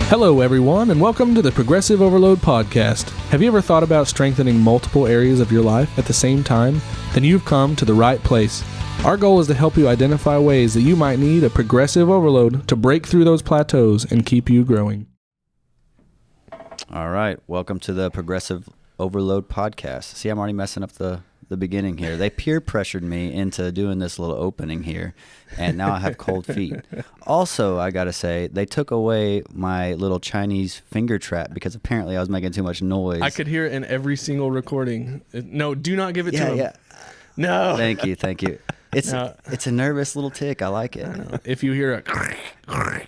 Hello, everyone, and welcome to the Progressive Overload Podcast. Have you ever thought about strengthening multiple areas of your life at the same time? Then you've come to the right place. Our goal is to help you identify ways that you might need a progressive overload to break through those plateaus and keep you growing. All right, welcome to the Progressive Overload Podcast. See, I'm already messing up the beginning here. They peer pressured me into doing this little opening here, and now I have cold feet. Also, I gotta say, they took away my little Chinese finger trap because apparently I was making too much noise. I could hear it in every single recording. No, do not give it to him. Yeah. No. Thank you. It's a nervous little tick. I like it. If you hear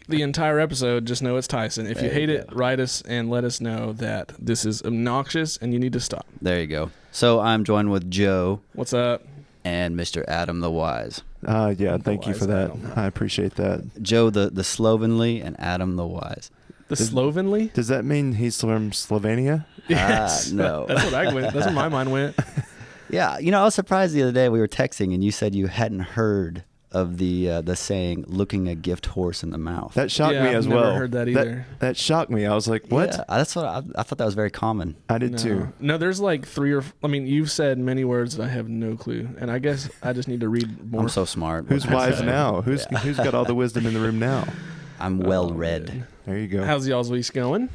the entire episode, just know it's Tyson. If you hate it, write us and let us know that this is obnoxious and you need to stop. There you go. So I'm joined with Joe. What's up? And Mr. Adam the Wise. Thank you for that. I appreciate that. Joe the Slovenly and Adam the Wise. Slovenly? Does that mean he's from Slovenia? Yes. No. That's what I went. That's what my mind went. Yeah, I was surprised the other day we were texting and you said you hadn't heard of the saying "looking a gift horse in the mouth." That shocked me as I've well. never heard that either. That shocked me. I was like, "What?" Yeah, that's what I thought that was very common. I did too. No, there's like you've said many words that I have no clue, and I guess I just need to read more. I'm so smart. Who's wise now? Who's got all the wisdom in the room now? I'm well read. Man. There you go. How's y'all's week going?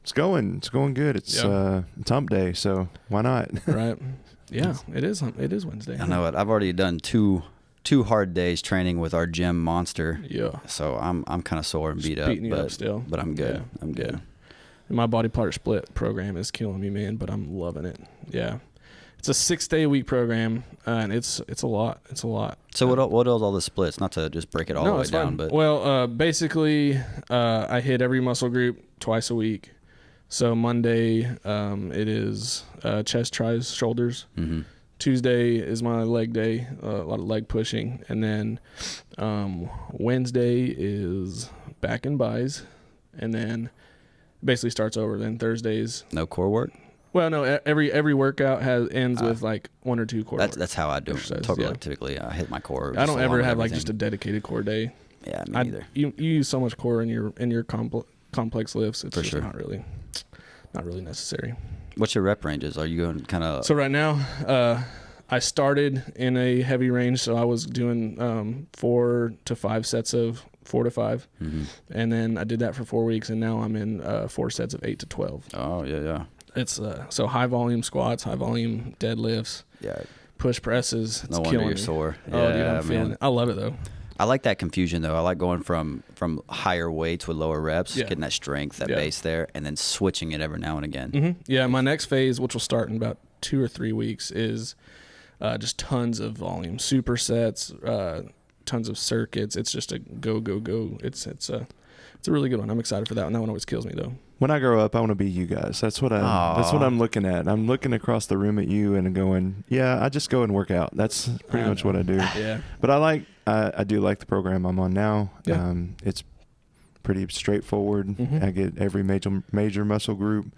It's going good. It's hump day, so why not? Right. Yeah, it is. It is Wednesday. I know it. I've already done two hard days training with our gym monster. Yeah. So I'm kind of sore and beat up, beating you up still. But I'm good. Yeah. I'm good. Yeah. My body part split program is killing me, man, but I'm loving it. Yeah. It's a 6-day-a-week program, and it's a lot. It's a lot. So what else all the splits? Not to just break it all the way down, but basically, I hit every muscle group twice a week. So Monday, it is chest, tries, shoulders. Mm-hmm. Tuesday is my leg day, a lot of leg pushing. And then Wednesday is back and buys. And then basically starts over. Then Thursdays. No core work? Well, no, every workout ends with like one or two core work. That's how I do it. Typically, I hit my core. I don't ever have like just a dedicated core day. Yeah, me neither. You use so much core in your complex lifts. It's For just sure. not really necessary. What's your rep ranges? Are you going kind of... So right now, I started in a heavy range, so I was doing 4 to 5 sets of 4 to 5, mm-hmm. and then I did that for 4 weeks, and now I'm in 4 sets of 8 to 12. Oh, yeah. It's so high volume squats, high volume deadlifts, push presses. It's no wonder you're me. sore. Oh, dude, I'm feeling it. I love it, though. I like that confusion, though. I like going from higher weights with lower reps, getting that strength, that base there, and then switching it every now and again. Mm-hmm. Yeah, my next phase, which will start in about 2 or 3 weeks, is just tons of volume, supersets, tons of circuits. It's just a go. It's a really good one. I'm excited for that one. That one always kills me, though. When I grow up, I want to be you guys. That's what I'm looking at. I'm looking across the room at you and going, yeah, I just go and work out. That's pretty much what I do. Yeah. But I do like the program I'm on now. Yeah. It's pretty straightforward. Mm-hmm. I get every major muscle group.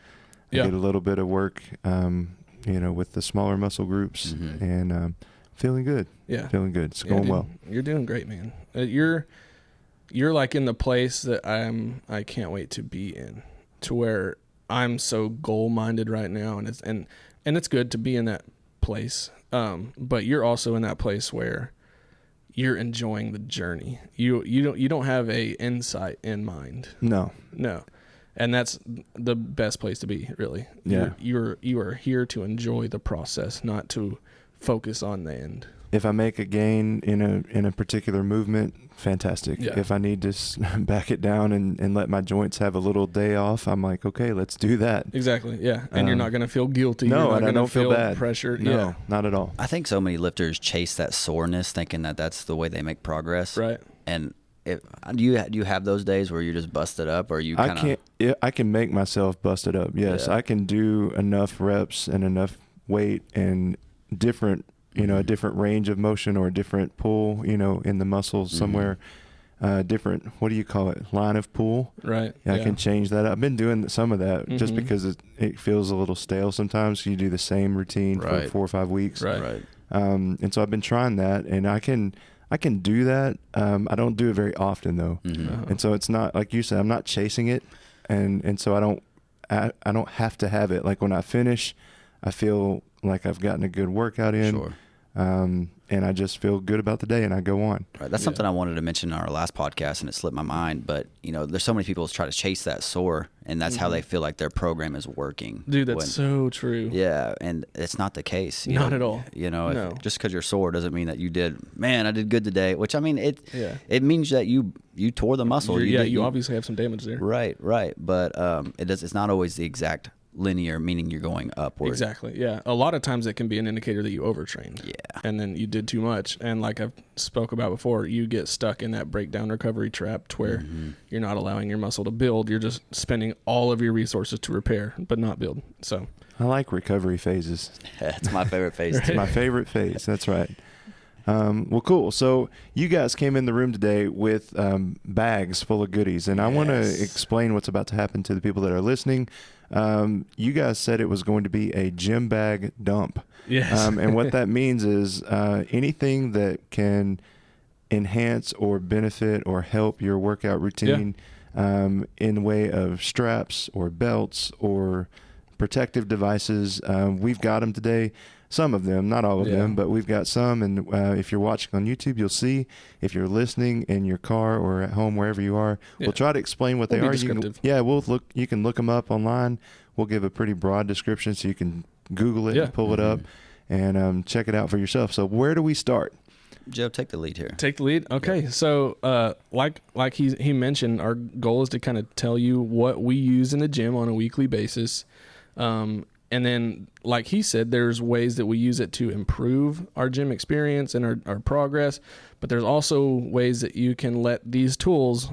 I get a little bit of work, with the smaller muscle groups, mm-hmm. and feeling good. Yeah. Feeling good. It's going well. You're doing great, man. You're like in the place that I can't wait to be in, to where I'm so goal-minded right now, and it's good to be in that place. But you're also in that place where you're enjoying the journey. You don't have a insight in mind. No. And that's the best place to be, really. Yeah. You are here to enjoy the process, not to focus on the end. If I make a gain in a particular movement, fantastic. Yeah. If I need to back it down and let my joints have a little day off, I'm like, okay, let's do that. Exactly, yeah. And you're not going to feel guilty. No, you're not and I don't feel bad. Pressured. No, yeah. not at all. I think so many lifters chase that soreness, thinking that that's the way they make progress. Right. And do you have those days where you're just busted up, or you kind of... I can make myself busted up, yes. Yeah. I can do enough reps and enough weight and different, a different range of motion or a different pull, in the muscles somewhere. Different, what do you call it? Line of pull. Right. Yeah, I can change that. I've been doing some of that just because it feels a little stale sometimes. You do the same routine for 4 or 5 weeks. Right. And so I've been trying that, and I can do that. I don't do it very often though. And so it's not, like you said, I'm not chasing it. And so I don't have to have it. Like when I finish, I feel like I've gotten a good workout in. Sure. And I just feel good about the day, and I go on. Right. That's something I wanted to mention in our last podcast, and it slipped my mind. But, there's so many people who try to chase that sore, and that's how they feel like their program is working. Dude, that's so true. Yeah, and it's not the case. Not at all. No. Just because you're sore doesn't mean that you I did good today, which, I mean, it means that you tore the muscle. You obviously have some damage there. Right. But it's not always the exact linear, meaning you're going upward. Exactly. Yeah. A lot of times it can be an indicator that you overtrained. Yeah. And then you did too much. And like I've spoke about before, you get stuck in that breakdown recovery trap to where you're not allowing your muscle to build. You're just spending all of your resources to repair, but not build. So I like recovery phases. It's my favorite phase. It's my favorite phase. That's right. Well, cool. So you guys came in the room today with bags full of goodies, and I want to explain what's about to happen to the people that are listening. You guys said it was going to be a gym bag dump. Yes. And what that means is anything that can enhance or benefit or help your workout routine in way of straps or belts or protective devices. We've got them today. Some of them, not all of them, but we've got some. And if you're watching on YouTube, you'll see. If you're listening in your car or at home, wherever you are, we'll try to explain what they are. You can look them up online. We'll give a pretty broad description so you can Google it and pull it up and check it out for yourself. So where do we start? Joe, take the lead here. Take the lead. Okay. So like he mentioned, our goal is to kind of tell you what we use in the gym on a weekly basis. And then, like he said, there's ways that we use it to improve our gym experience and our progress, but there's also ways that you can let these tools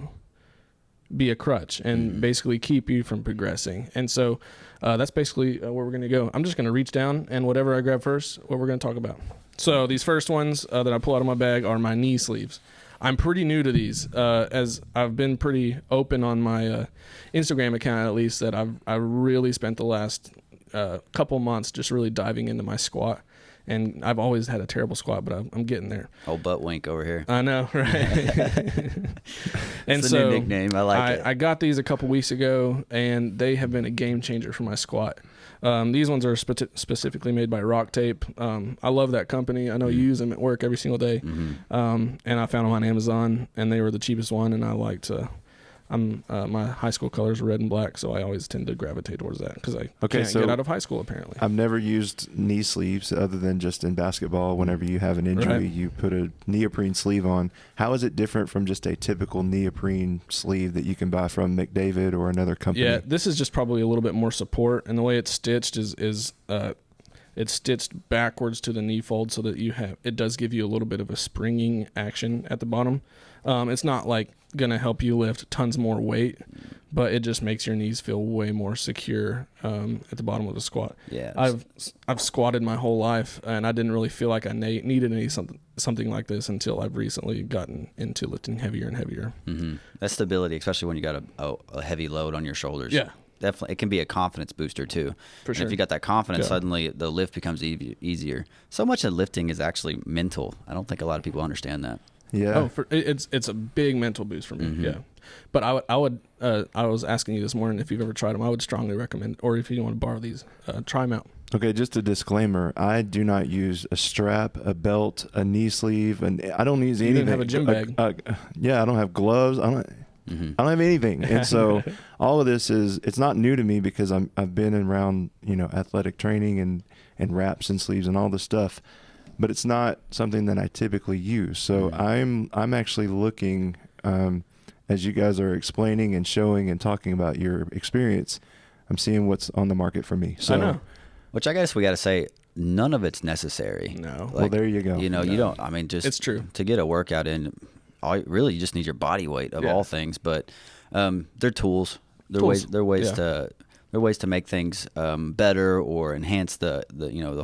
be a crutch and basically keep you from progressing. And so that's basically where we're going to go. I'm just going to reach down, and whatever I grab first, what we're going to talk about. So these first ones that I pull out of my bag are my knee sleeves. I'm pretty new to these, as I've been pretty open on my Instagram account, at least, that I really spent the last couple months just really diving into my squat. And I've always had a terrible squat, but I'm getting there. Old butt wink over here. I know, right? And it's so a new nickname. I like it. I got these a couple weeks ago, and they have been a game changer for my squat. These ones are specifically made by Rock Tape. I love that company. I know you use them at work every single day. And I found them on Amazon, and they were the cheapest one, and I liked my high school colors are red and black, so I always tend to gravitate towards that because I can't get out of high school, apparently. I've never used knee sleeves other than just in basketball. Whenever you have an injury, you put a neoprene sleeve on. How is it different from just a typical neoprene sleeve that you can buy from McDavid or another company? Yeah, this is just probably a little bit more support, and the way it's stitched is it's stitched backwards to the knee fold so that it does give you a little bit of a springing action at the bottom. It's not like going to help you lift tons more weight, but it just makes your knees feel way more secure at the bottom of the squat. Yeah, I've squatted my whole life, and I didn't really feel like I needed something like this until I've recently gotten into lifting heavier and heavier. That stability, especially when you got a heavy load on your shoulders. Yeah. Definitely, it can be a confidence booster too. For sure. And if you got that confidence, suddenly the lift becomes easier. So much of lifting is actually mental. I don't think a lot of people understand that. Yeah. It's a big mental boost for me. Yeah. But I was asking you this morning if you've ever tried them. I would strongly recommend, or if you want to borrow these, try them out. Okay, just a disclaimer. I do not use a strap, a belt, a knee sleeve, and I don't use anything. You didn't have a gym bag. I don't have gloves. I don't have anything. And so all of this it's not new to me because I've been around, athletic training and wraps and sleeves and all this stuff, but it's not something that I typically use. So I'm actually looking, as you guys are explaining and showing and talking about your experience, I'm seeing what's on the market for So, I know. Which I guess we got to say, none of it's necessary. No. Well, there you go. You don't, I mean, just it's true. To get a workout in, really you just need your body weight of all things, but they're tools. They're ways to make things better or enhance the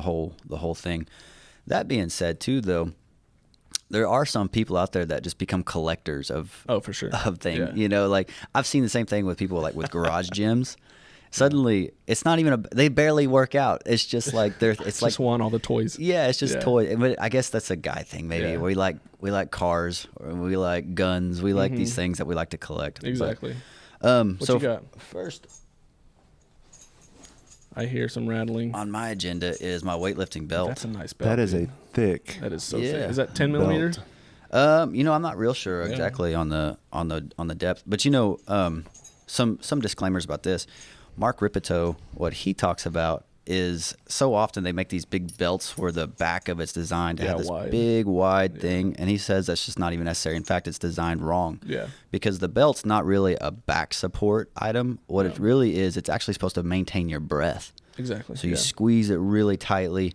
whole thing. That being said, too, though, there are some people out there that just become collectors of for sure of things. Like I've seen the same thing with people like with garage gyms. Suddenly, it's not even they barely work out. It's just like it's like just want all the toys. Yeah, it's just Yeah. toys. But I guess that's a guy thing. Maybe Yeah. we like cars, or we like guns. We like these things that we like to collect. Exactly. But, What so you got? first I hear some rattling. on my agenda is my weightlifting belt. That's a nice belt. That is dude. a thick. That is so Yeah. thick. Is that 10 belt. millimeters? I'm not real sure Yeah. exactly on the depth, but some disclaimers about this. Mark Ripito, what he talks about is so often they make these big belts where the back of it's designed to Yeah, have this wide. big wide thing, and he says that's just not even necessary. In fact, it's designed wrong. Yeah. Because the belt's not really a back support item. What it really is, it's actually supposed to maintain your breath. Exactly. So you yeah. squeeze it really tightly,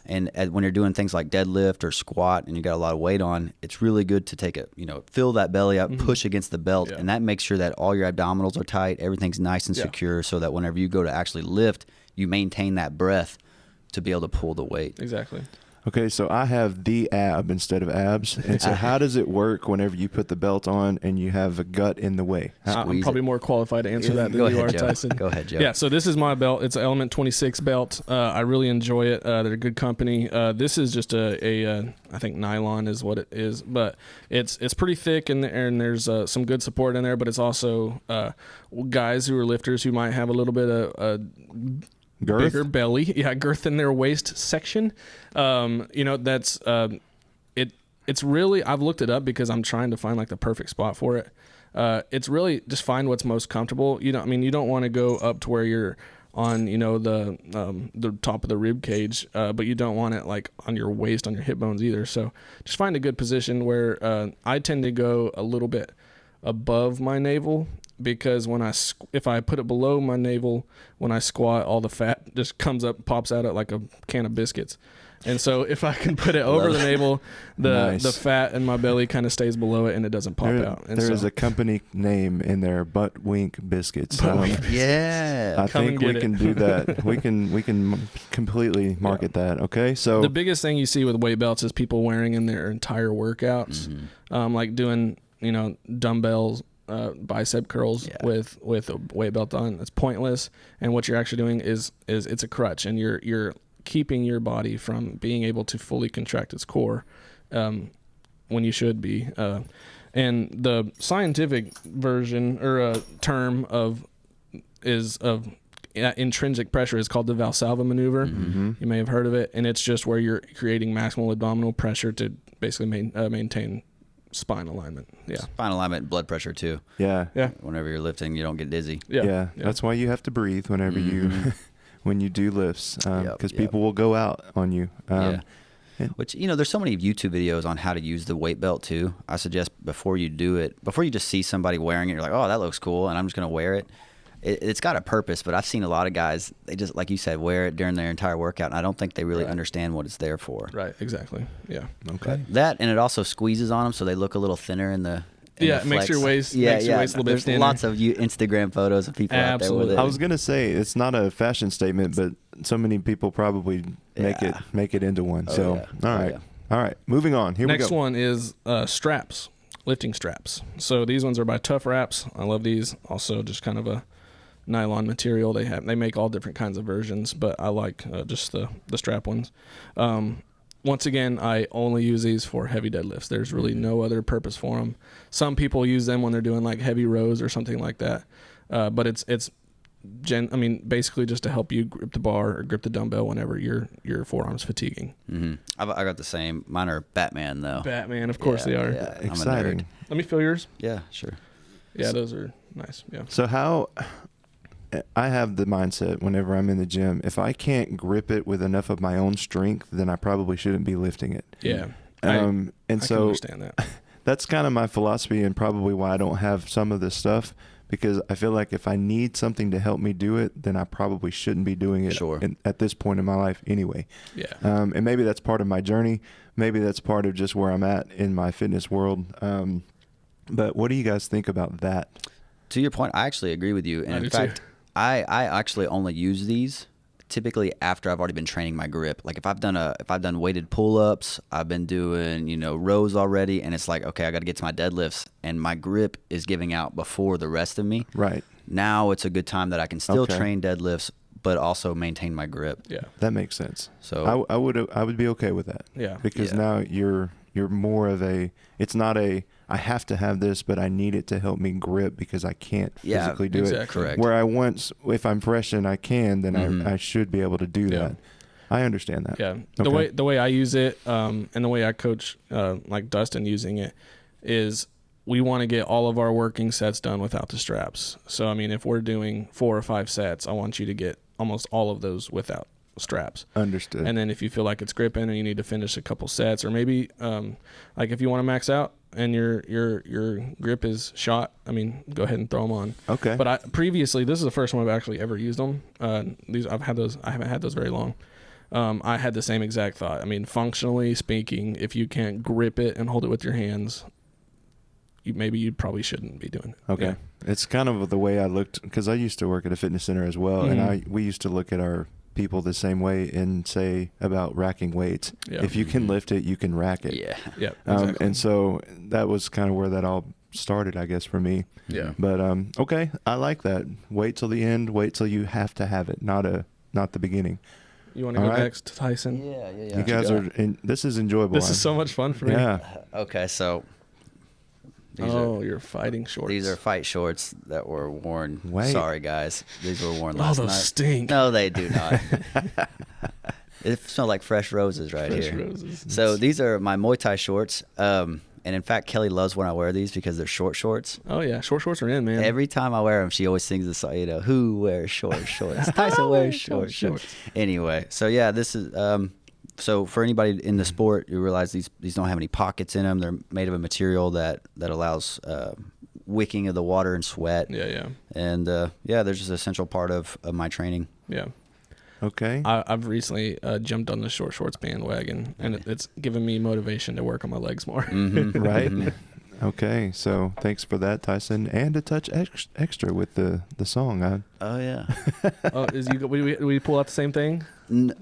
and when you're doing things like deadlift or squat and you got a lot of weight on, it's really good to take it, fill that belly up, push against the belt, Yeah. and that makes sure that all your abdominals are tight, everything's nice and Yeah. secure, so that whenever you go to actually lift, you maintain that breath to be able to pull the weight. Exactly. Okay, so I have the ab instead of abs. And so how does it work whenever you put the belt on and you have a gut in the way? How, I'm Squeeze probably it. more qualified to answer that than Go you ahead, are, Joe. Tyson. Go ahead, Joe. Yeah, so this is my belt. It's an Element 26 belt. I really enjoy it. They're a good company. This is just a I think nylon is what it is, but it's pretty thick and there's some good support in there. But it's also guys who are lifters who might have a little bit of girth? bigger belly, girth in their waist section. That's it's really, I've looked it up because I'm trying to find like the perfect spot for it. It's really just find what's most comfortable. You don't want to go up to where you're on, the top of the rib cage, but you don't want it like on your waist, on your hip bones either. So just find a good position where I tend to go a little bit above my navel, because if I put it below my navel, when I squat, all the fat just pops out like a can of biscuits. And so if I can put it over the navel, Nice. the fat in my belly kind of stays below it and it doesn't pop out. And There is so, a company name in there, Butt Wink Biscuits. Yeah. I Come think and we get can it. do that. We can completely market that. Okay, so the biggest thing you see with weight belts is people wearing in their entire workouts, like doing, dumbbells, bicep curls with a weight belt on. It's pointless. And what you're actually doing is it's a crutch, and you're keeping your body from being able to fully contract its core, when you should be. And the scientific version or term of intrinsic pressure is called the Valsalva maneuver. You may have heard of it, and it's just where you're creating maximal abdominal pressure to basically maintain spine alignment. Yeah. Spine alignment, blood pressure too. yeah, Whenever you're lifting, you don't get dizzy. yeah, that's why you have to breathe whenever you when you do lifts, because people will go out on you. Which, there's so many YouTube videos on how to use the weight belt too. I suggest before you do it, before you just see somebody wearing it, you're like, oh, that looks cool, and I'm just going to wear it. It's got a purpose, but I've seen a lot of guys, they just, like you said, wear it during their entire workout, and I don't think they really understand what it's there for. Right. Exactly. Yeah. Okay. That, and it also squeezes on them so they look a little thinner in the It makes your waist makes your waist a little bit There's thinner. lots of Instagram photos of people out there with Absolutely. it. I was gonna say it's not a fashion statement, but so many people probably make it into one. So yeah. All right, moving on. Here Next we go. one is straps, lifting straps. So these ones are by Tough Wraps. I love these. Also, just kind of a nylon material. They make all different kinds of versions, but I like just the strap ones. Once again, I only use these for heavy deadlifts. There's really no other purpose for them. Some people use them when they're doing like heavy rows or something like that. But it's basically just to help you grip the bar or grip the dumbbell whenever your forearm's fatiguing. I got the same. Mine are Batman though. Batman, of course they are. Yeah, I'm a Exciting. nerd. Let me feel yours. Yeah, sure. Yeah, those are nice. Yeah. So how I have the mindset whenever I'm in the gym, if I can't grip it with enough of my own strength, then I probably shouldn't be lifting it. Yeah. And I so can understand that. that's kind of my philosophy, and probably why I don't have some of this stuff, because I feel like if I need something to help me do it, then I probably shouldn't be doing it Sure. at this point in my life anyway. Yeah. And maybe that's part of my journey. Maybe that's part of just where I'm at in my fitness world. But what do you guys think about that? To your point, I actually agree with you. And I in do fact, too. I actually only use these typically after I've already been training my grip. Like if I've done weighted pull-ups, I've been doing, rows already, and it's like, okay, I got to get to my deadlifts, and my grip is giving out before the rest of me. Right. now it's a good time that I can still Okay. train deadlifts, but also maintain my grip. Yeah. That makes sense. So I would be okay with that. Yeah. Because Yeah. now you're more of a. It's not a. I have to have this, but I need it to help me grip because I can't Yeah, physically do it. exactly. correct. Where I once, if I'm fresh and I can, then Mhm. I should be able to do Yeah. that. I understand that. Yeah. Okay. The way I use it, and the way I coach, like Dustin using it, is we want to get all of our working sets done without the straps. So I mean, if we're doing 4 or 5 sets, I want you to get almost all of those without straps. Understood. And then if you feel like it's gripping and you need to finish a couple sets, or maybe like if you want to max out and your grip is shot, I mean, go ahead and throw them on. Okay. But previously, this is the first one I've actually ever used them. These I haven't had those very long. I had the same exact thought. I mean, functionally speaking, if you can't grip it and hold it with your hands, you probably shouldn't be doing it. Okay. Yeah. It's kind of the way I looked, because I used to work at a fitness center as well, Mhm. and we used to look at our people the same way and say about racking weights. Yeah. If you can lift it, you can rack it. yeah. Yeah. Exactly. And so that was kind of where that all started, I guess, for me. yeah. But okay, I like that. Wait till the end. Wait till you have to have it, not the beginning. You want to All go right. next, Tyson? Yeah. You guys are. This is enjoyable. This is so much fun for me. Yeah. Okay, so You're fighting shorts. these are fight shorts that were worn. Wait. Sorry, guys. These were worn Oh, last those night. stink. No, they do not. It smells like fresh roses right Fresh here. roses. So these are my Muay Thai shorts. And in fact, Kelly loves when I wear these because they're short shorts. Oh yeah, short shorts are in, man. Every time I wear them, she always sings this song, who wears short shorts? Tyson wears short shorts. Anyway, so yeah, this is so for anybody in the sport, you realize these don't have any pockets in them. They're made of a material that allows wicking of the water and sweat. Yeah. And they're just an essential part of my training. Yeah. Okay. I've recently jumped on the short shorts bandwagon, and it's given me motivation to work on my legs more. Mm-hmm. Right. Okay. So thanks for that, Tyson, and a touch extra with the song. Oh yeah. Oh, we pull out the same thing?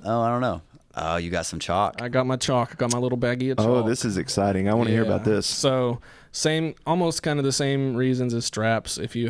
Oh, I don't know. Oh, you got some chalk. I got my chalk. I got my little baggie of chalk. Oh, this is exciting. I want to hear about this. So almost kind of the same reasons as straps. If you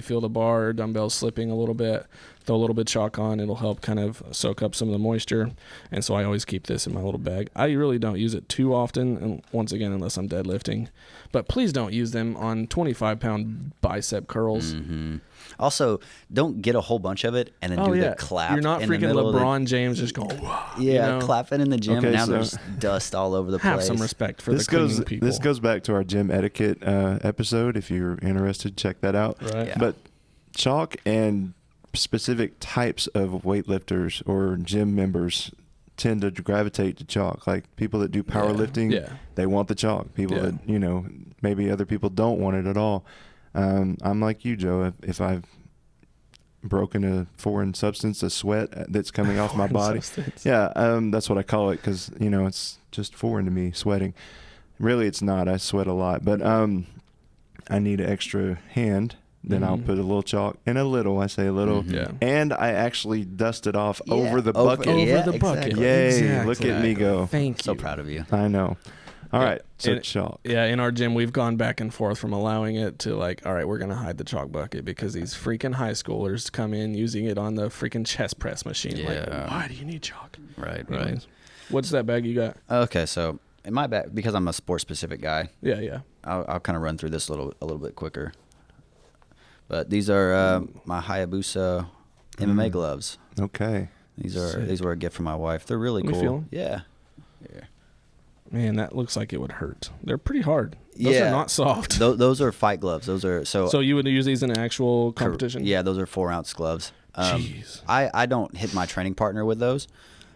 feel the bar or dumbbell slipping a little bit, throw a little bit of chalk on. It'll help kind of soak up some of the moisture. And so I always keep this in my little bag. I really don't use it too often, and once again, unless I'm deadlifting. But please don't use them on 25-pound bicep curls. Mm-hmm. Also, don't get a whole bunch of it and then do the clap. You're not in the freaking middle of LeBron James just going, wow. Yeah, clapping in the gym. Okay, Now so- there's dust all over the place. Have some respect for the cleaning people. This goes back to our gym etiquette episode. If you're interested, check that out. Right. Yeah. But chalk and specific types of weightlifters or gym members tend to gravitate to chalk. Like people that do powerlifting, Yeah. they want the chalk. People Yeah. that maybe other people don't want it at all. I'm like you, Joe. If I've broken a foreign substance, a sweat that's coming off my body, Substance. yeah, that's what I call it because it's just foreign to me. Sweating, really, it's not. I sweat a lot, but I need an extra hand. Then I'll Mhm. put a little chalk and a little. I say a little, Mhm. Yeah. and I actually dust it off Yeah, over the over- bucket. Over Yeah, the bucket. exactly. Yay! Exactly. Look at me go. Thank you. So proud of you. I know. All Yeah, right, so and- chalk. Yeah, in our gym, we've gone back and forth from allowing it to like, all right, we're going to hide the chalk bucket because these freaking high schoolers come in using it on the freaking chest press machine. Yeah. Like, why do you need chalk? Right, Anyways, what's that bag you got? Okay, so in my bag, because I'm a sports specific guy, Yeah. I'll kind of run through this a little bit quicker. But these are my Hayabusa MMA gloves. Okay. Sick. These were a gift from my wife. They're really Let me cool. feel 'em. Yeah. Yeah. Man, that looks like it would hurt. They're pretty hard. Those Yeah. are not soft. Those are fight gloves. Those are So you would use these in an actual competition? Yeah, those are 4-ounce gloves. Jeez. I don't hit my training partner with those.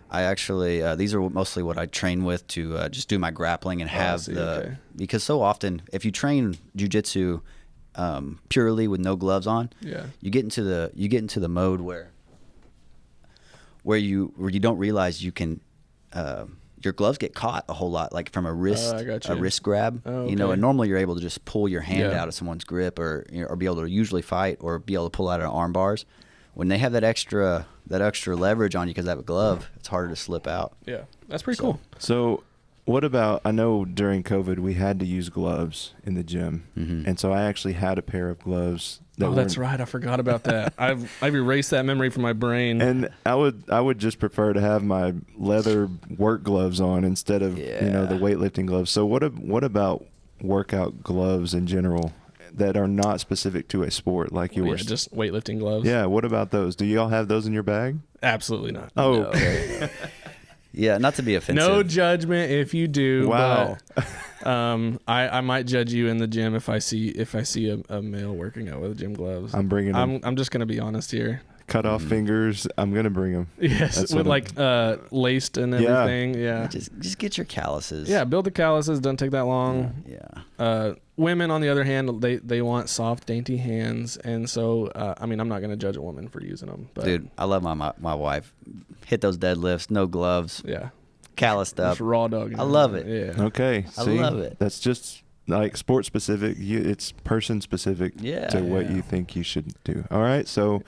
I actually these are mostly what I train with to just do my grappling and have see, the okay. because so often if you train jiu-jitsu purely with no gloves on, Yeah. you get into the mode where you don't realize you can your gloves get caught a whole lot, like from a wrist I got you. wrist grab. Oh, You know, okay. and normally you're able to just pull your hand Yeah. out of someone's grip or be able to usually fight or be able to pull out of arm bars. When they have that extra leverage on you because they have a glove, it's harder to slip out. Yeah. That's pretty So- cool. So what about, I know during COVID we had to use gloves in the gym. Mm-hmm. And so I actually had a pair of gloves. That's right. I forgot about that. I've erased that memory from my brain. And I would just prefer to have my leather work gloves on instead of, the weightlifting gloves. So what about workout gloves in general that are not specific to a sport like yours? Yeah, just weightlifting gloves. Yeah, what about those? Do y'all have those in your bag? Absolutely not. Oh, No. okay. Yeah, not to be offensive. No judgment if you do. Wow. But, I might judge you in the gym if I see a male working out with gym gloves. I'm bringing them. I'm just gonna be honest here. Cut off fingers. I'm going to bring them. Yes, That's with what laced and everything. Yeah. Just get your calluses. Yeah, build the calluses. Doesn't take that long. Yeah. Women, on the other hand, they want soft, dainty hands, and so I'm not going to judge a woman for using them. But, Dude, I love my wife. Hit those deadlifts, no gloves, yeah, calloused up. just raw dog. I love it. Yeah. Okay. I See, love it. That's just like sport specific. It's person specific to what Yeah. you think you should do. All right. So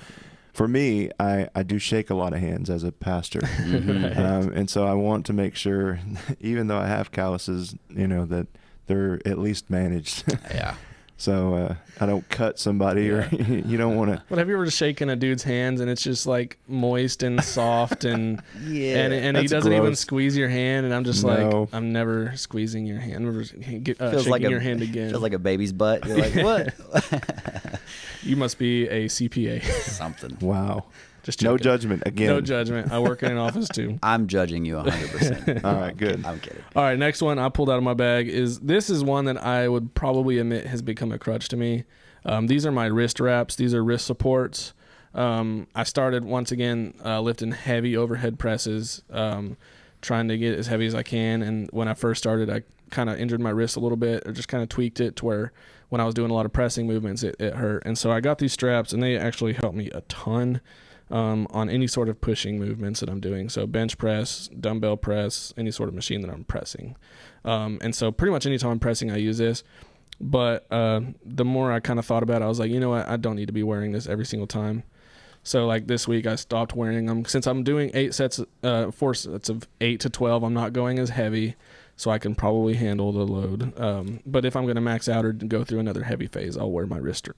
for me, I do shake a lot of hands as a pastor. Mhm. And so I want to make sure, even though I have calluses, that they're at least managed. Yeah. So I don't cut somebody or you don't want to. But have you ever shaken a dude's hands and it's just like moist and soft and Yeah. and he That's doesn't even gross. squeeze your hand, and I'm just No. like, I'm never squeezing your hand, never Feels shaking like your hand again. Feels like a baby's butt. You're like, what? You must be a CPA. Something. Wow. Just No joking. judgment again. No judgment. I work in an office too. I'm judging you 100%. All right, good. I'm kidding. All right, next one I pulled out of my bag is one that I would probably admit has become a crutch to me. These are my wrist wraps. These are wrist supports. I started once again lifting heavy overhead presses, trying to get as heavy as I can. And when I first started, I kind of injured my wrist a little bit, or just kind of tweaked it to where when I was doing a lot of pressing movements, it hurt. And so I got these straps, and they actually helped me a ton on any sort of pushing movements that I'm doing. So bench press, dumbbell press, any sort of machine that I'm pressing. And so pretty much anytime I'm pressing, I use this. But the more I kind of thought about it, I was like, you know what? I don't need to be wearing this every single time. So like this week, I stopped wearing them. Since I'm doing 4 sets of 8 to 12, I'm not going as heavy, so I can probably handle the load. But if I'm going to max out or go through another heavy phase, I'll wear my wrist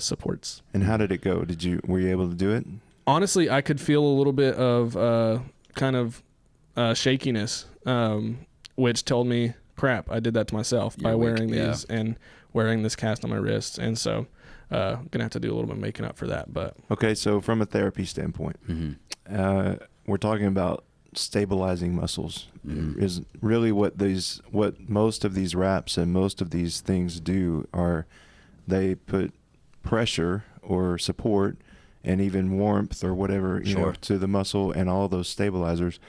supports. And how did it go? Were you able to do it? Honestly, I could feel a little bit of kind of shakiness, which told me, crap, I did that to myself by wearing these and wearing this cast on my wrists. And so gonna have to do a little bit of making up for that. But Okay, so from a therapy standpoint, we're talking about stabilizing muscles. Is really what most of these wraps and most of these things do are they put pressure or support and even warmth or whatever to the muscle and all those stabilizers.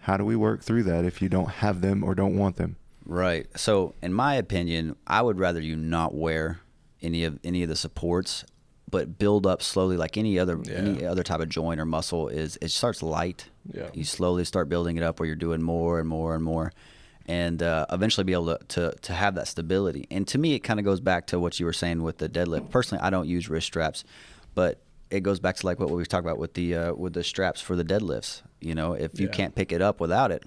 How do we work through that if you don't have them or don't want them? Right. So, in my opinion, I would rather you not wear any of the supports, but build up slowly, like any other type of joint or muscle. It starts light. Yeah. You slowly start building it up, where you're doing more and more and more, and eventually be able to have that stability. And to me, it kind of goes back to what you were saying with the deadlift. Personally, I don't use wrist straps, but it goes back to like what we were talking about with the straps for the deadlifts. If you can't pick it up without it,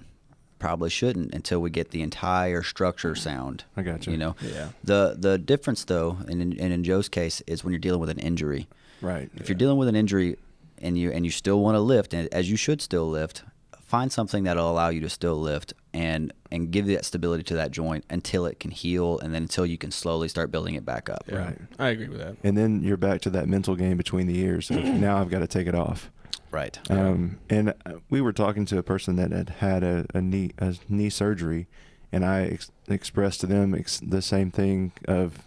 probably shouldn't until we get the entire structure sound. I got you. Yeah. The difference though, and in Joe's case, is when you're dealing with an injury. Right. If you're dealing with an injury and you still want to lift, and as you should still lift, find something that'll allow you to still lift and give that stability to that joint until it can heal, and then until you can slowly start building it back up. Yeah, Right. I agree with that. And then you're back to that mental game between the ears. Of, now I've got to take it off. Right. And we were talking to a person that had a knee surgery, and I expressed to them the same thing of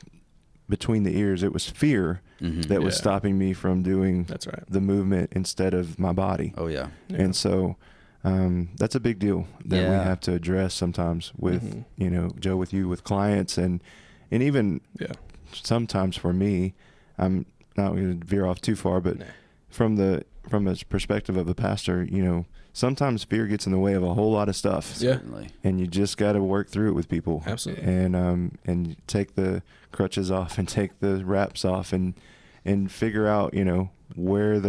between the ears. It was fear that was stopping me from doing That's right. the movement instead of my body. Oh yeah. And so that's a big deal that we have to address sometimes with, Joe, with you, with clients, and even sometimes for me, I'm not going to veer off too far, but from a perspective of a pastor, sometimes fear gets in the way of a whole lot of stuff. Yeah. Certainly. And you just got to work through it with people. Absolutely. And take the crutches off and take the wraps off and figure out, where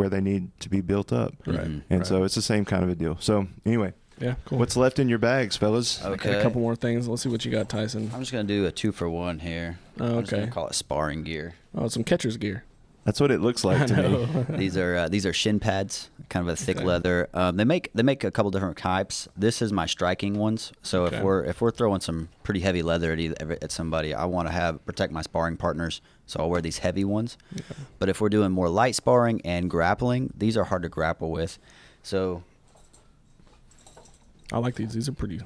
they need to be built up. Right. And so it's the same kind of a deal. So anyway, Yeah, cool. What's left in your bags, fellas? Okay. Got a couple more things. Let's see what you got, Tyson. I'm just going to do a 2-for-1 here. Oh, I'm just going okay. to call it sparring gear. Oh, some catcher's gear. That's what it looks like to me. These are shin pads, kind of a thick Okay. leather. They make a couple different types. This is my striking ones. So Okay. if we're throwing some pretty heavy leather at somebody, I want to protect my sparring partners. So I'll wear these heavy ones. Yeah. But if we're doing more light sparring and grappling, these are hard to grapple with. So I like these. These are pretty.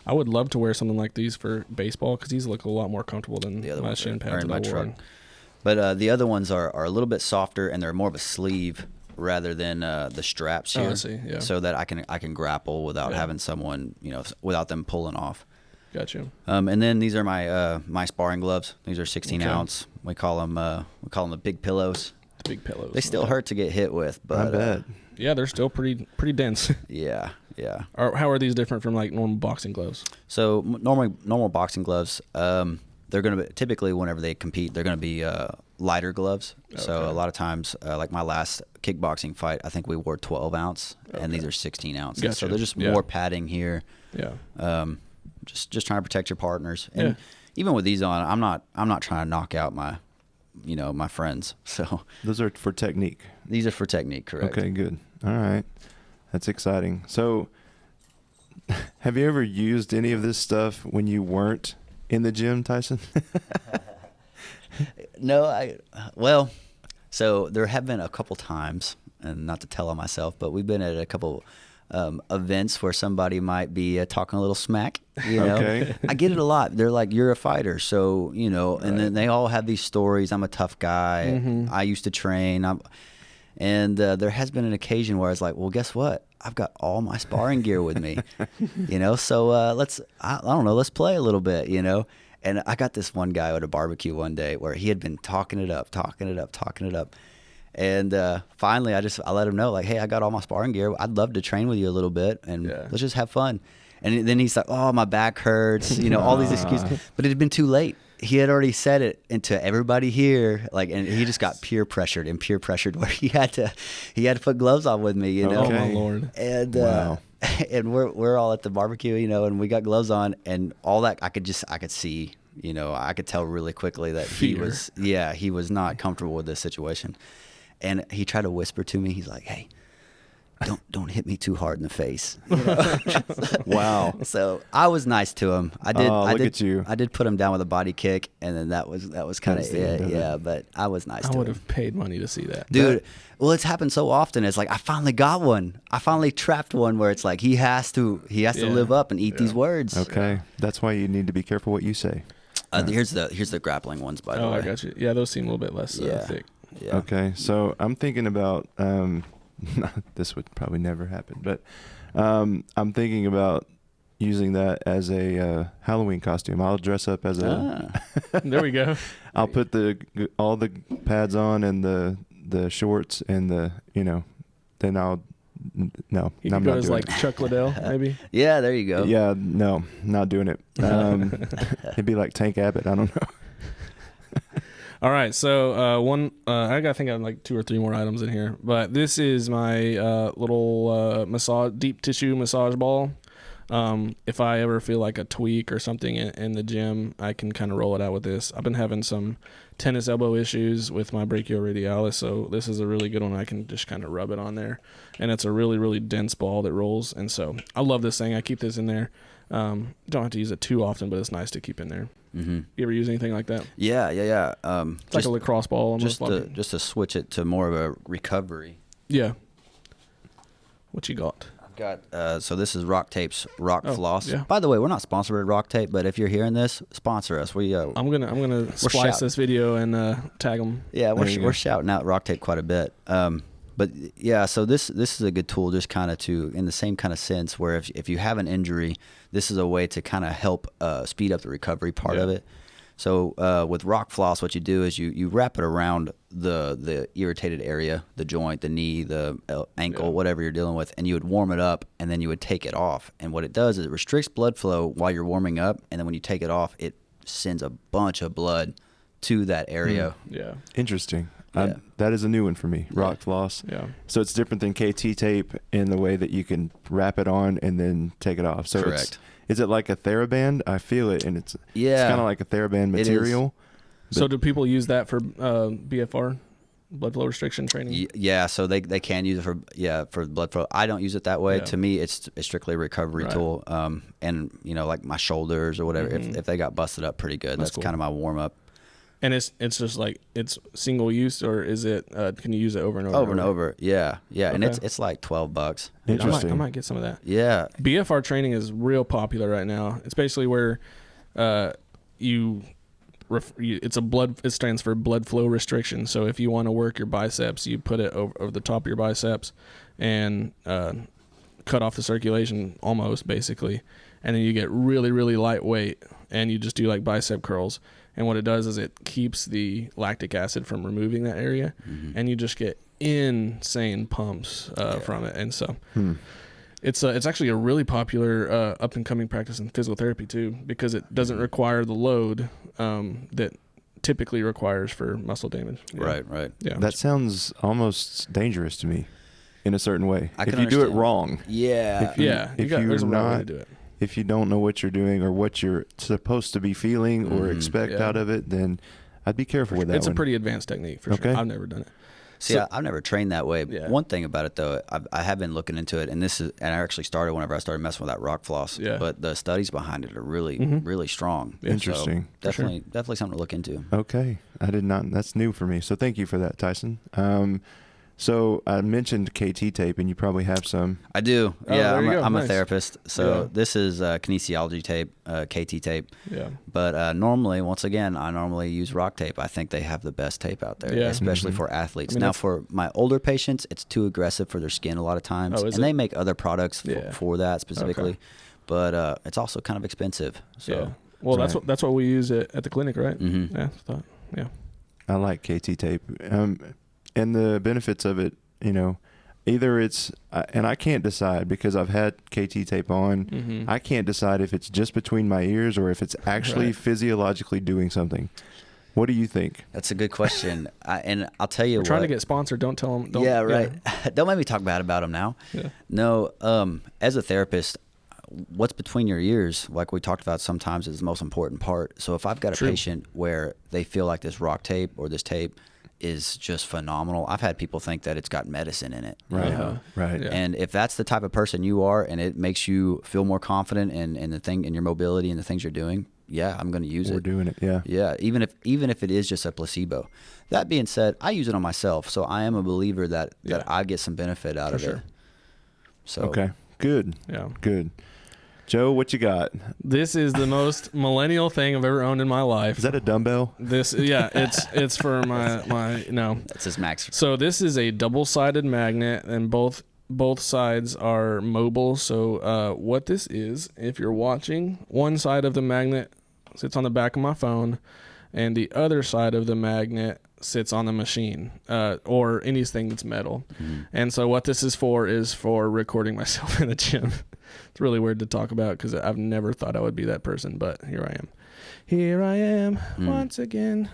I would love to wear something like these for baseball because these look a lot more comfortable than the other my ones shin are pads in that my I truck. wore. But the other ones are a little bit softer, and they're more of a sleeve rather than the straps here. Oh, I see, yeah. So that I can grapple without Yeah. having someone, without them pulling off. Gotcha. And then these are my sparring gloves. These are 16 Okay. ounce. We call them the big pillows. The big pillows. They still Okay. hurt to get hit with, but I bet. Yeah, they're still pretty dense. yeah. How are these different from like normal boxing gloves? So normal boxing gloves, they're going to be typically whenever they compete, they're going to be lighter gloves. So Okay. a lot of times, like my last kickboxing fight, I think we wore 12 ounce, and these are 16 ounces. Gotcha. So there's just Yeah. more padding here. Yeah. Just trying to protect your partners. And Yeah. even with these on, I'm not trying to knock out my friends. So Those are for technique. these are for technique, correct? Okay, good. All right. That's exciting. So, have you ever used any of this stuff when you weren't in the gym, Tyson? No, so there have been a couple times, and not to tell on myself, but we've been at a couple events where somebody might be talking a little smack. Okay. I get it a lot. They're like, "You're a fighter," so and then they all have these stories. I'm a tough guy. Mm-hmm. I used to train. And there has been an occasion where I was like, "Well, guess what? I've got all my sparring gear with me, So I don't know, let's play a little bit, And I got this one guy at a barbecue one day where he had been talking it up. And finally, I let him know, like, hey, I got all my sparring gear. I'd love to train with you a little bit, and let's just have fun. And then he's like, oh, my back hurts, all these excuses. But it had been too late. He had already said it into everybody here, and he just got peer pressured where he had to put gloves on with me, Oh my Okay. Lord. And Wow. and we're all at the barbecue, and we got gloves on, and all that I could see, I could tell really quickly that he was not comfortable with this situation. And he tried to whisper to me, he's like, hey, don't hit me too hard in the face. Wow. So I was nice to him. I Look did at you. I did put him down with a body kick, and then that was kind of That's the end it. of Yeah, it. but I was nice I to would him. have paid money to see that. Dude, well, it's happened so often. It's like I finally got one. I finally trapped one where it's like he has to Yeah. live up and eat these words. Okay. That's why you need to be careful what you say. Here's the grappling ones, by the Oh, way. I got you. Yeah, those seem a little bit less Yeah. thick. Yeah. Okay. So I'm thinking about this would probably never happen, but I'm thinking about using that as a Halloween costume. I'll dress up as a. There we go. I'll put all the pads on and the shorts and then I'll no. You I'm could go not as doing like it. Chuck Liddell, maybe. Yeah, there you go. Yeah, no, not doing it. It'd be like Tank Abbott. I don't know. All right, so I think I have like 2 or 3 more items in here, but this is my little deep tissue massage ball. If I ever feel like a tweak or something in the gym, I can kind of roll it out with this. I've been having some tennis elbow issues with my brachioradialis, so this is a really good one. I can just kind of rub it on there, and it's a really, really dense ball that rolls, and so I love this thing. I keep this in there. Don't have to use it too often, but it's nice to keep in there. Mm-hmm. You ever use anything like that? Yeah. It's like a lacrosse ball almost. Just to switch it to more of a recovery. Yeah. What you got? I've got so this is Rock Tape's Rock Floss. yeah. By the way, we're not sponsored by Rock Tape, but if you're hearing this, sponsor us. We I'm gonna splice shouting. this video and tag them. yeah, There you go. we're shouting out Rock Tape quite a bit. But yeah, so this is a good tool, just kind of in the same kind of sense where if you have an injury, this is a way to kind of help speed up the recovery part of it. So with Rock Floss, what you do is you wrap it around the irritated area, the joint, the knee, the ankle, whatever you're dealing with, and you would warm it up, and then you would take it off. And what it does is it restricts blood flow while you're warming up, and then when you take it off, it sends a bunch of blood to that area. Yeah. Interesting. Yeah. That is a new one for me, rock floss. Yeah. So it's different than KT tape in the way that you can wrap it on and then take it off. So Correct. is it like a TheraBand? I feel it, and it's kind of like a TheraBand material. So do people use that for BFR, blood flow restriction training? Yeah, so they can use it for blood flow. I don't use it that way. Yeah. To me, it's strictly a recovery tool. And like my shoulders or whatever, if they got busted up pretty good, that's cool. kind of my warm up. And it's just like it's single use, or is it? Can you use it over and over? Over and over. Yeah. And Okay. it's like $12. Interesting. I might get some of that. Yeah. BFR training is real popular right now. It's basically where it's a blood. It stands for blood flow restriction. So if you want to work your biceps, you put it over the top of your biceps and cut off the circulation almost, basically, and then you get really, really lightweight, and you just do like bicep curls. And what it does is it keeps the lactic acid from removing that area, and you just get insane pumps from it. And so it's actually a really popular up and coming practice in physical therapy too, because it doesn't require the load that typically requires for muscle damage. Yeah. Right. Yeah. That sounds almost dangerous to me in a certain way. I If can you do it understand. wrong. Yeah. There's a right way to do it. If you don't know what you're doing or what you're supposed to be feeling or expect Yeah. out of it, then I'd be careful with that It's one. a pretty advanced technique for sure. Okay. I've never done it. See, I've never trained that way. Yeah. One thing about it though, I have been looking into it, and I actually started whenever I started messing with that rock floss. Yeah. But the studies behind it are really strong. Yeah. Interesting. So definitely something to look into. Okay. I did not. That's new for me. So thank you for that, Tyson. So I mentioned KT tape, and you probably have some. I do. Oh, Yeah, there you go. I'm a Nice. therapist. So Yeah. this is kinesiology tape, KT tape. Yeah. But normally, once again, I normally use rock tape. I think they have the best tape out there, Yeah. especially for athletes. I mean, Now, that's- for my older patients, it's too aggressive for their skin a lot of times. Oh, is and it? they make other products Yeah. for that specifically. Okay. But it's also kind of expensive. So Yeah. Well, Right. that's what we use at the clinic, right? Mhm. Yeah. Yeah. I like KT tape. And the benefits of it, either it's, and I can't decide because I've had KT tape on. Mhm. I can't decide if it's just between my ears or if it's actually Right. physiologically doing something. What do you think? that's a good question. And I'll tell you We're what. trying to get sponsored. Don't tell them. Yeah, right. Don't make me talk bad about them now. Yeah. No, as a therapist, what's between your ears, like we talked about sometimes, is the most important part. So if I've got a True. patient where they feel like this rock tape or this tape is just phenomenal, I've had people think that it's got medicine in it. you Right. know? Right. Yeah. And if that's the type of person you are and it makes you feel more confident in the thing, in your mobility and the things you're doing, yeah, I'm going to use We're it. doing it. Yeah. Yeah, even if it is just a placebo. That being said, I use it on myself, so I am a believer that Yeah. I get some benefit out For of it. sure. So Okay. Good. Yeah. Good. Joe, what you got? This is the most millennial thing I've ever owned in my life. Is that a dumbbell? It's for my no. that's his max. So this is a double-sided magnet, and both sides are mobile. So what this is, if you're watching, one side of the magnet sits on the back of my phone, and the other side of the magnet sits on the machine or anything that's metal. And so what this is for recording myself in the gym. It's really weird to talk about because I've never thought I would be that person, but here I am once again.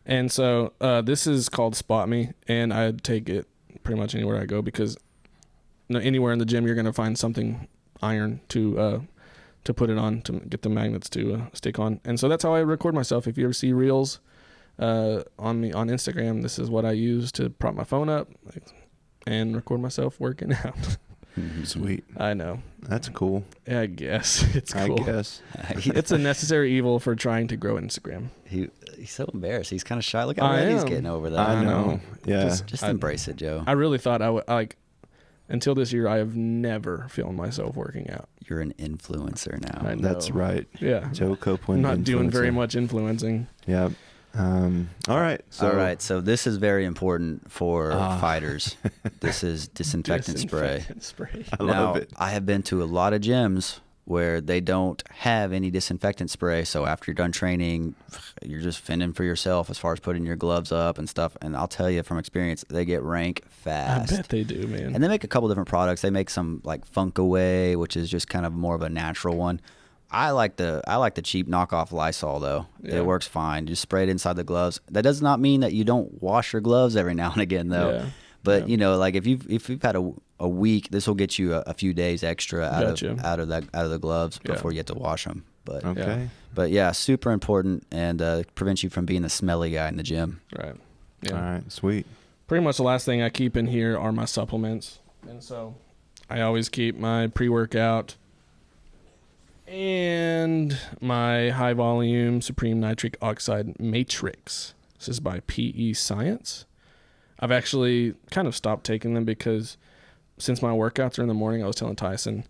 And so this is called Spot Me, and I take it pretty much anywhere I go because anywhere in the gym you're going to find something iron to put it on to get the magnets to stick on. And so that's how I record myself. If you ever see reels on me on Instagram, this is what I use to prop my phone up and record myself working out. Sweet. I know. That's cool. I guess it's cool. I guess. It's a necessary evil for trying to grow Instagram. He's so embarrassed. He's kind of shy. Look how I red he's am. getting over that. I know. Yeah. Just embrace it, Joe. I really thought I would until this year. I have never filmed myself working out. You're an influencer now. I know. That's right. Yeah, Joe Copeland. I'm not doing very influencer. much influencing. Yep. All right. All right, so this is very important for Ah. fighters. This is disinfectant spray. Disinfectant spray. I Now, love it. I have been to a lot of gyms where they don't have any disinfectant spray. So after you're done training, you're just fending for yourself as far as putting your gloves up and stuff. And I'll tell you from experience, they get rank I fast. bet they do, man. And they make a couple different products. They make some like Funk Away, which is just kind of more of a natural one. I like the cheap knockoff Lysol though. Yeah. It works fine. Just spray it inside the gloves. That does not mean that you don't wash your gloves every now and again though. Yeah. But you know, like if you've had a week, this will get you a few days extra out of the gloves before you have to wash them. But Okay. But yeah, super important and prevents you from being the smelly guy in the gym. Right. Yeah. All right. Sweet. Pretty much the last thing I keep in here are my supplements. And so I always keep my pre-workout and my high volume Supreme Nitric Oxide Matrix. This is by PE Science. I've actually kind of stopped taking them because since my workouts are in the morning, I was telling Tyson,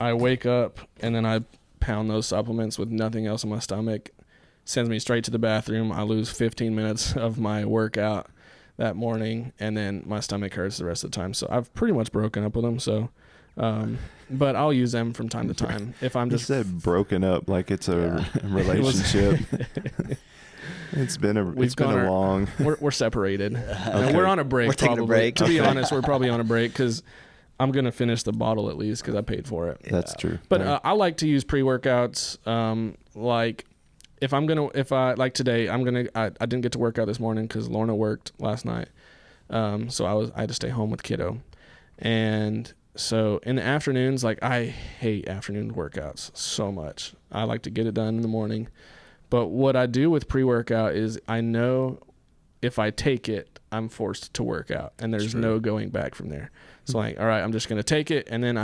I wake up and then I pound those supplements with nothing else in my stomach. Sends me straight to the bathroom. I lose 15 minutes of my workout that morning, and then my stomach hurts the rest of the time. So I've pretty much broken up with them. So, but I'll use them from time to time if I'm just. You said broken up like it's a relationship. It's been a long. We're separated. Okay. And we're on a break. We're taking a break. To be honest, we're probably on a break because I'm gonna finish the bottle at least because I paid for it. That's true. But I like to use pre-workouts. Like if I like today, I didn't get to work out this morning because Lorna worked last night. So I had to stay home with kiddo, and so in the afternoons, like I hate afternoon workouts so much. I like to get it done in the morning. But what I do with pre-workout is I know if I take it, I'm forced to work out, and there's no going back from there. So like, all right, I'm just gonna take it, and then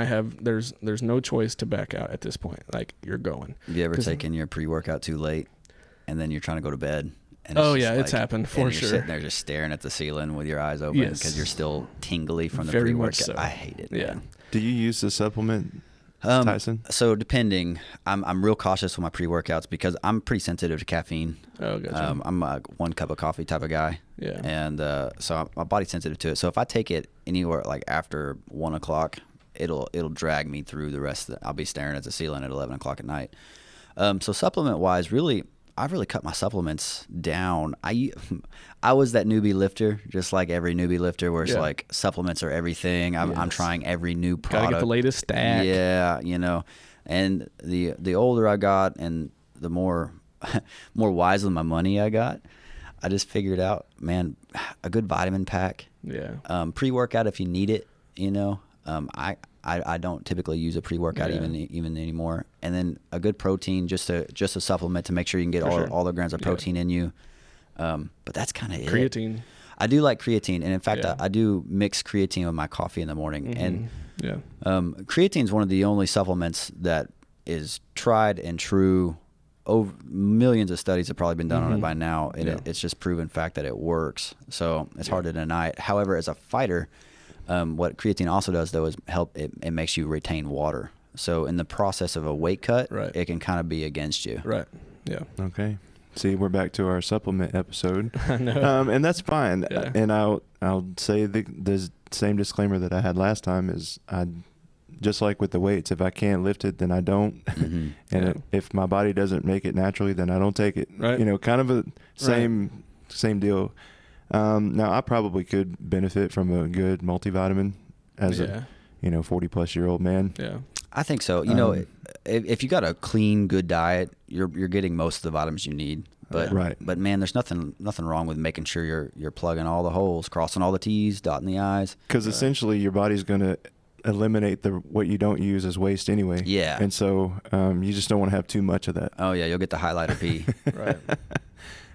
there's no choice to back out at this point. Like you're going. Have you ever taken your pre-workout too late, and then you're trying to go to bed? And it's happened for and sure. You're sitting there just staring at the ceiling with your eyes open because you're still tingly from the Very pre-workout. much so. I hate it. Yeah. Man. Do you use the supplement, Tyson? So depending, I'm real cautious with my pre-workouts because I'm pretty sensitive to caffeine. Oh, gotcha. I'm a 1 cup of coffee type of guy. Yeah. And so my body's sensitive to it. So if I take it anywhere like after 1 o'clock, it'll drag me through the rest of I'll be staring at the ceiling at 11 o'clock at night. So supplement wise, I've really cut my supplements down. I was that newbie lifter, just like every newbie lifter, where it's like supplements are everything. I'm trying every new product. Gotta get the latest stack. Yeah, you know. And the older I got, and the more wise with my money I got, I just figured out, man, a good vitamin pack. Yeah. Pre-workout if you need it, you know. I don't typically use a pre-workout even anymore. And then a good protein, just a supplement to make sure you can get all the grams of protein in you. But that's kind of it. Creatine. I do like creatine, and in fact, I do mix creatine with my coffee in the morning. And creatine is one of the only supplements that is tried and true. Over millions of studies have probably been done on it by now. It's just proven fact that it works. So it's hard to deny it. However, as a fighter, what creatine also does though is help. It makes you retain water. So in the process of a weight cut, it can kind of be against you. Right. Yeah. Okay. See, we're back to our supplement episode. I know. And that's fine. Yeah. And I'll say the same disclaimer that I had last time is just like with the weights, if I can't lift it, then I don't. Mm-hmm. And if my body doesn't make it naturally, then I don't take it. Right. You know, kind of a same deal. Now I probably could benefit from a good multivitamin as a 40-plus-year-old man. Yeah. I think so. You know, if you got a clean, good diet, you're getting most of the vitamins you need. But but man, there's nothing wrong with making sure you're plugging all the holes, crossing all the T's, dotting the I's. Because essentially your body's going to eliminate what you don't use as waste anyway. Yeah. And so you just don't want to have too much of that. Oh yeah, you'll get the highlighter P. Right.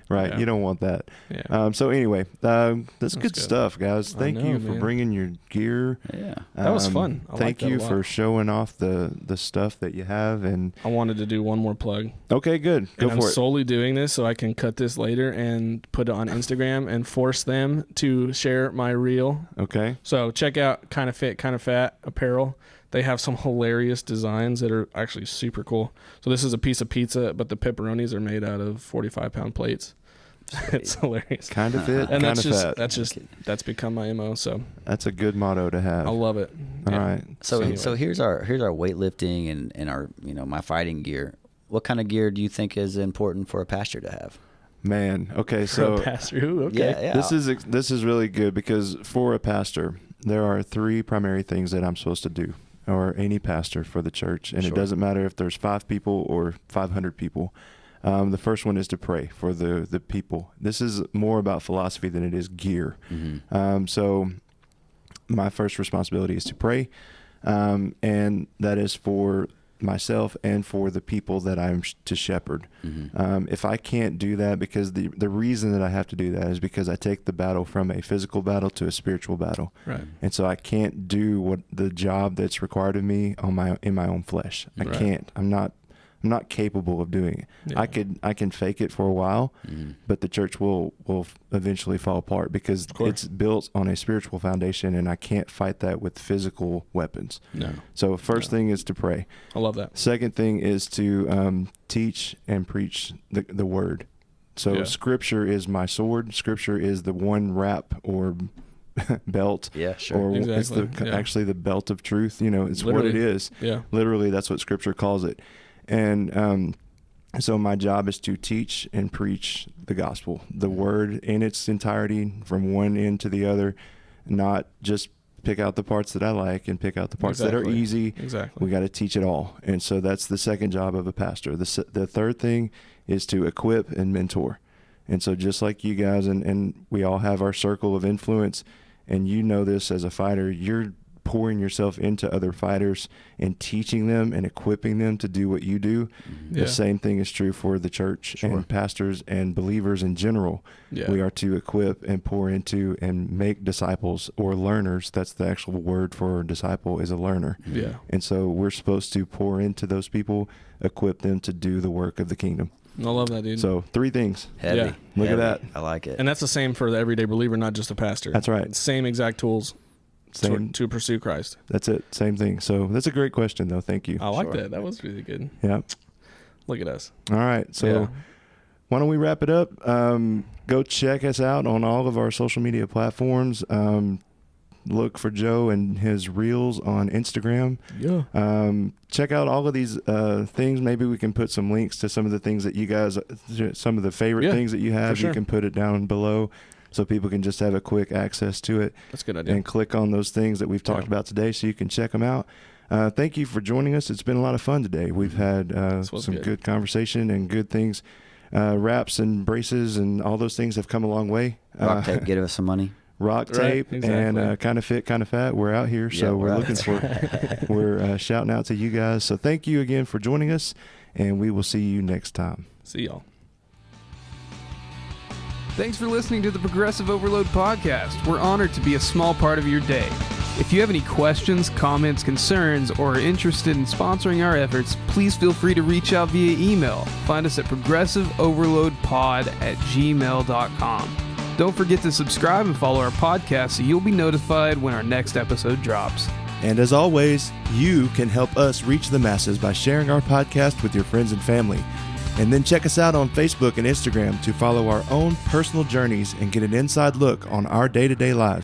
Right. Yeah. You don't want that. Yeah. So anyway, that's good stuff, guys. Thank you for bringing your gear. Yeah. That was fun. Thank you for showing off the stuff that you have. And I wanted to do one more plug. Okay, good. Go and for I'm it. solely doing this so I can cut this later and put it on Instagram and force them to share my reel. Okay. So check out Kind of Fit, Kind of Fat apparel. They have some hilarious designs that are actually super cool. So this is a piece of pizza, but the pepperonis are made out of 45-pound plates. It's hilarious. Kind of fit, and kind of fat. That's become my MO. So that's a good motto to have. I love it. All right. So anyway. so here's our weightlifting and our my fighting gear. What kind of gear do you think is important for a pastor to have? Man, okay, so pastor, okay. Yeah. This is really good because for a pastor, there are 3 primary things that I'm supposed to do. or any pastor for the church, and Sure. it doesn't matter if there's 5 people or 500 people. The first one is to pray for the people. This is more about philosophy than it is gear. So my first responsibility is to pray, and that is for myself and for the people that I'm to shepherd. If I can't do that, because the reason that I have to do that is because I take the battle from a physical battle to a spiritual battle. Right. And so I can't do what the job that's required of me in my own flesh. I Right. can't. I'm not capable of doing it. Yeah. I can fake it for a while, but the church will eventually fall apart because it's built on a spiritual foundation, and I can't fight that with physical weapons. No. So first thing is to pray. I love that. Second thing is to teach and preach the word. So Scripture is my sword. Scripture is the one wrap or belt. Yeah, sure. Or Exactly. it's actually the belt of truth. It's Literally. what it is. Yeah. Literally, that's what Scripture calls it. And so my job is to teach and preach the gospel, the word in its entirety, from one end to the other, not just pick out the parts that I like and pick out the parts that are easy. Exactly. We got to teach it all. And so that's the second job of a pastor. The third thing is to equip and mentor. And so just like you guys, and we all have our circle of influence, and you know this as a fighter, you're pouring yourself into other fighters and teaching them and equipping them to do what you do. Yeah. The same thing is true for the church and pastors and believers in general. Yeah. We are to equip and pour into and make disciples or learners. That's the actual word for disciple, is a learner. Yeah. And so we're supposed to pour into those people, equip them to do the work of the kingdom. I love that, dude. So 3 things. Heavy. Yeah. Look at that. I like it. And that's the same for the everyday believer, not just a pastor. That's right. Same exact tools Same. to pursue Christ. That's it. Same thing. So that's a great question, though. Thank you. I like that. That was really good. Yeah. Look at us. All right. So why don't we wrap it up? Go check us out on all of our social media platforms. Look for Joe and his reels on Instagram. Yeah. Check out all of these things. Maybe we can put some links to some of the things that you guys, some of the favorite things that you have. sure. You can put it down below so people can just have a quick access to it. That's a good idea. And click on those things that we've talked about today so you can check them out. Thank you for joining us. It's been a lot of fun today. We've had some good conversation and good things. Wraps and braces and all those things have come a long way. Rock tape, get us some money. Rock tape and kind of fit, kind of fat. We're out here, so we're looking for. We're shouting out to you guys. So thank you again for joining us, and we will see you next time. See y'all. Thanks for listening to the Progressive Overload podcast. We're honored to be a small part of your day. If you have any questions, comments, concerns, or are interested in sponsoring our efforts, please feel free to reach out via email. Find us at progressiveoverloadpod@gmail.com. Don't forget to subscribe and follow our podcast so you'll be notified when our next episode drops. And as always, you can help us reach the masses by sharing our podcast with your friends and family. And then check us out on Facebook and Instagram to follow our own personal journeys and get an inside look on our day-to-day lives.